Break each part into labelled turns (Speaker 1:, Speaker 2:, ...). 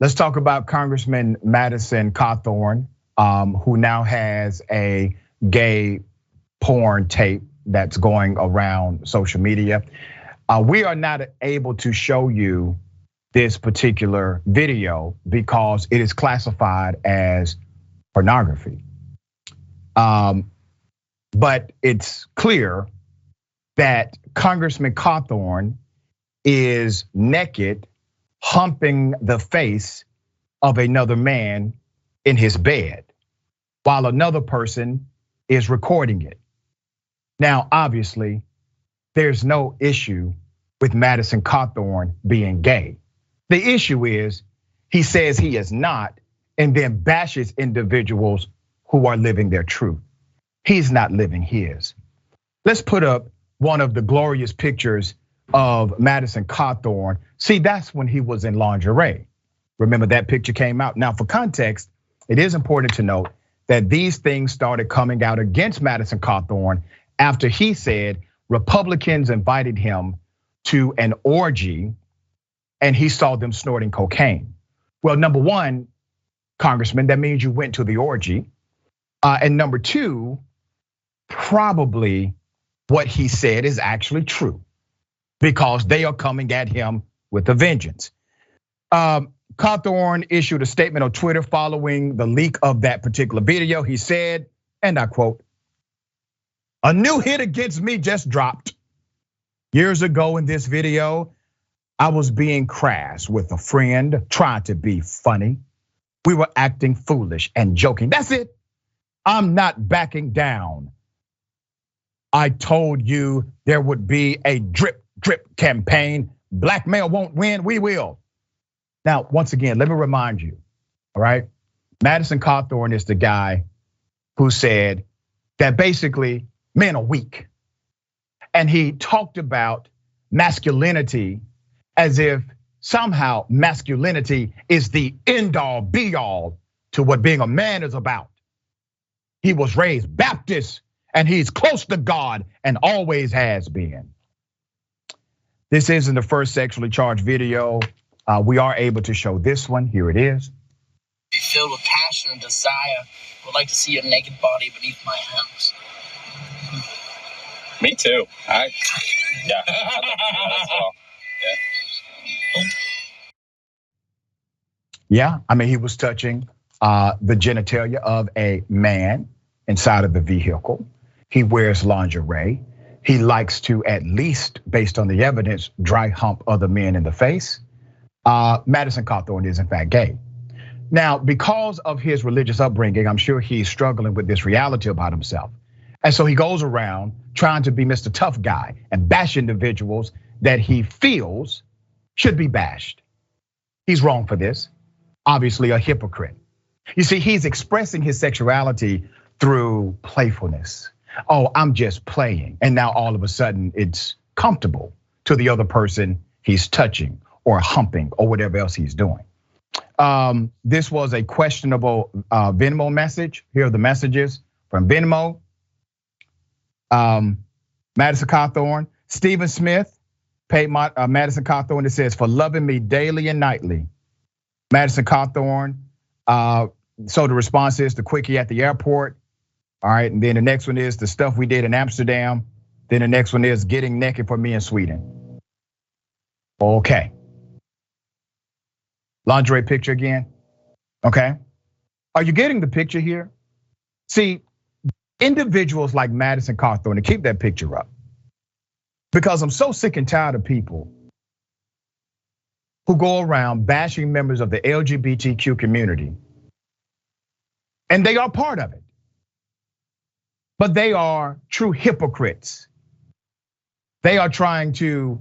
Speaker 1: Let's talk about Congressman Madison Cawthorn, who now has a gay porn tape that's going around social media. We are not able to show you this particular video because it is classified as pornography. But it's clear that Congressman Cawthorn is naked, humping the face of another man in his bed, while another person is recording it. Now, obviously, there's no issue with Madison Cawthorn being gay. The issue is he says he is not, and then bashes individuals who are living their truth. He's not living his. Let's put up one of the glorious pictures of Madison Cawthorn. See, that's when he was in lingerie. Remember that picture came out. Now, for context, it is important to note that these things started coming out against Madison Cawthorn after he said Republicans invited him to an orgy and he saw them snorting cocaine. Well, number one, Congressman, that means you went to the orgy. And number two, probably what he said is actually true because they are coming at him with a vengeance. Cawthorn issued a statement on Twitter following the leak of that particular video. He said, and I quote, "A new hit against me just dropped. Years ago in this video, I was being crass with a friend, trying to be funny. We were acting foolish and joking. That's it. I'm not backing down. I told you there would be a drip campaign. Blackmail won't win, we will." Now, once again, let me remind you, all right? Madison Cawthorn is the guy who said that basically men are weak. And he talked about masculinity as if somehow masculinity is the end all be all to what being a man is about. He was raised Baptist and he's close to God and always has been. This isn't the first sexually charged video. We are able to show this one. Here it is.
Speaker 2: Be filled with passion and desire. Would like to see your naked body beneath my hands.
Speaker 3: Me too. Yeah. I'd like to do that as well. Yeah.
Speaker 1: Yeah, I mean, he was touching the genitalia of a man inside of the vehicle. He wears lingerie. He likes to, at least based on the evidence, dry hump other men in the face. Madison Cawthorn is in fact gay. Now, because of his religious upbringing, I'm sure he's struggling with this reality about himself. And so he goes around trying to be Mr. Tough Guy and bash individuals that he feels should be bashed. He's wrong for this, obviously a hypocrite. You see, he's expressing his sexuality through playfulness. Oh, I'm just playing. And now all of a sudden it's comfortable to the other person he's touching or humping or whatever else he's doing. This was a questionable Venmo message. Here are the messages from Venmo. Madison Cawthorn, Stephen Smith paid Madison Cawthorn. It says, "For loving me daily and nightly." Madison Cawthorn. So the response is the quickie at the airport. All right, and then the next one is the stuff we did in Amsterdam. Then the next one is getting naked for me in Sweden. Okay. Lingerie picture again. Okay. Are you getting the picture here? See, individuals like Madison Cawthorn, to keep that picture up, because I'm so sick and tired of people who go around bashing members of the LGBTQ community, and they are part of it. But they are true hypocrites. They are trying to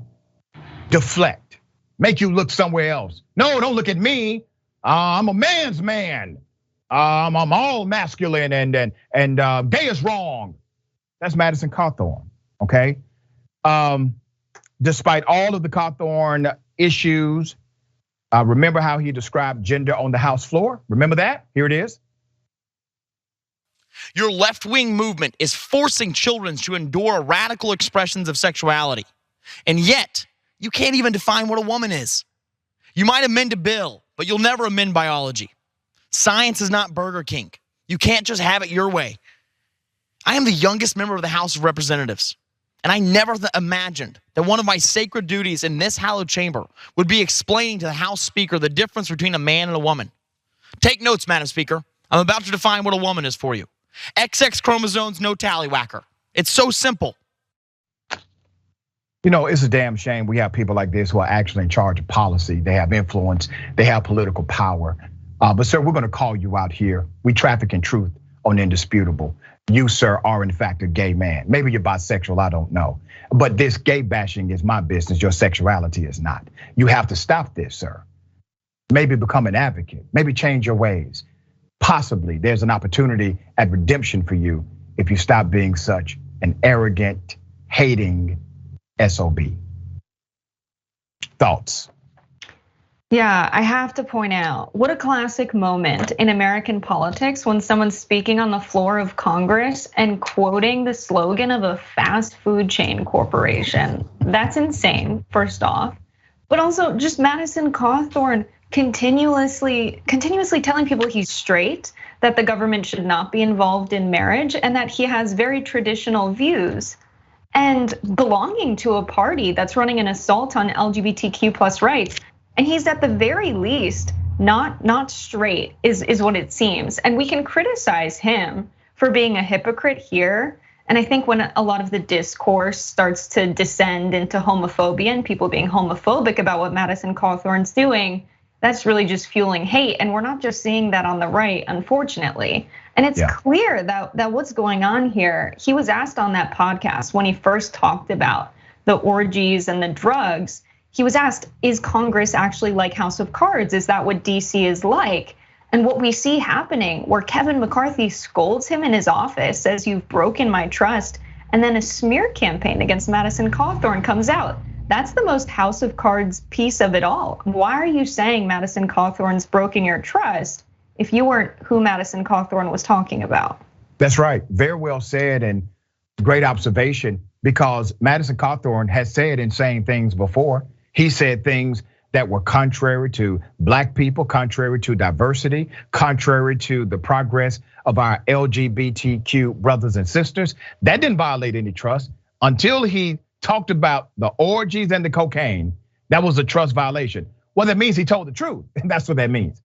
Speaker 1: deflect, make you look somewhere else. No, don't look at me. I'm a man's man. I'm all masculine and gay is wrong. That's Madison Cawthorn, okay? Despite all of the Cawthorn issues, remember how he described gender on the House floor? Remember that? Here it is.
Speaker 4: Your left-wing movement is forcing children to endure radical expressions of sexuality. And yet, you can't even define what a woman is. You might amend a bill, but but you'll never amend biology. Science is not Burger King. You can't just have it your way. I am the youngest member of the House of Representatives, and I never imagined that one of my sacred duties in this hallowed chamber would be explaining to the House Speaker the difference between a man and a woman. Take notes, Madam Speaker. I'm about to define what a woman is for you. XX chromosomes, no tallywhacker. It's so simple.
Speaker 1: You know, it's a damn shame we have people like this who are actually in charge of policy. They have influence, they have political power. But sir, we're gonna call you out here. We traffic in truth on Indisputable. You, sir, are in fact a gay man. Maybe you're bisexual, I don't know. But this gay bashing is my business, your sexuality is not. You have to stop this, sir. Maybe become an advocate, maybe change your ways. Possibly there's an opportunity at redemption for you if you stop being such an arrogant, hating SOB. Thoughts?
Speaker 5: Yeah, I have to point out, what a classic moment in American politics when someone's speaking on the floor of Congress and quoting the slogan of a fast food chain corporation. That's insane, first off. But also just Madison Cawthorn continuously telling people he's straight, that the government should not be involved in marriage, and that he has very traditional views. And belonging to a party that's running an assault on LGBTQ+ rights. And he's at the very least not straight is what it seems. And we can criticize him for being a hypocrite here. And I think when a lot of the discourse starts to descend into homophobia and people being homophobic about what Madison Cawthorn's doing, that's really just fueling hate. And we're not just seeing that on the right, unfortunately. And it's clear that what's going on here, he was asked on that podcast when he first talked about the orgies and the drugs. He was asked, is Congress actually like House of Cards? Is that what DC is like? And what we see happening where Kevin McCarthy scolds him in his office, says you've broken my trust, and then a smear campaign against Madison Cawthorn comes out. That's the most House of Cards piece of it all. Why are you saying Madison Cawthorn's broken your trust if you weren't who Madison Cawthorn was talking about?
Speaker 1: That's right, very well said and great observation, because Madison Cawthorn has said insane things before. He said things that were contrary to Black people, contrary to diversity, contrary to the progress of our LGBTQ brothers and sisters. That didn't violate any trust until he talked about the orgies and the cocaine. That was a trust violation. Well, that means he told the truth, and that's what that means.